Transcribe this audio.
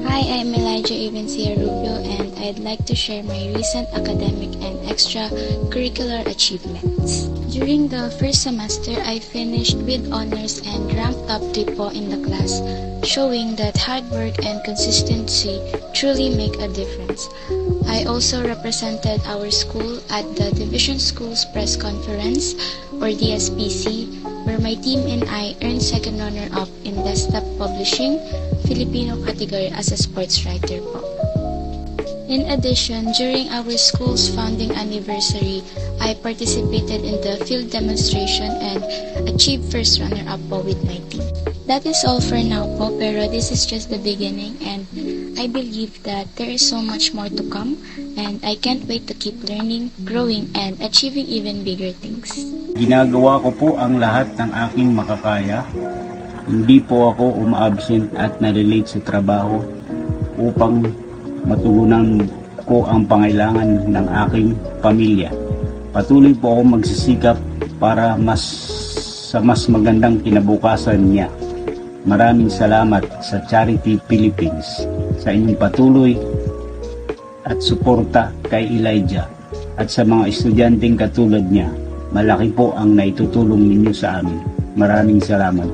Hi, I'm Elijah Avencia Rubio, and I'd like to share my recent academic and extracurricular achievements. During the first semester, I finished with honors and ranked top 3 po in the class, showing that hard work and consistency truly make a difference. I also represented our school at the Division Schools Press Conference, or DSPC, where my team and I earned second runner-up in Desktop Publishing, Filipino category as a sports writer po. In addition, during our school's founding anniversary, I participated in the field demonstration and achieved first runner-up po with my team. That is all for now po, pero this is just the beginning, and I believe that there is so much more to come, and I can't wait to keep learning, growing, and achieving even bigger things. Ginagawa ko po ang lahat ng aking makakaya. Hindi po ako uma-absent at na-relate sa trabaho upang matugunan ko ang pangailangan ng aking pamilya. Patuloy po ako magsisikap para sa mas magandang kinabukasan niya. Maraming salamat sa Charity Philippines sa inyong patuloy at suporta kay Elijah at sa mga estudyanteng katulad niya. Malaki po ang naitutulong ninyo sa amin. Maraming salamat.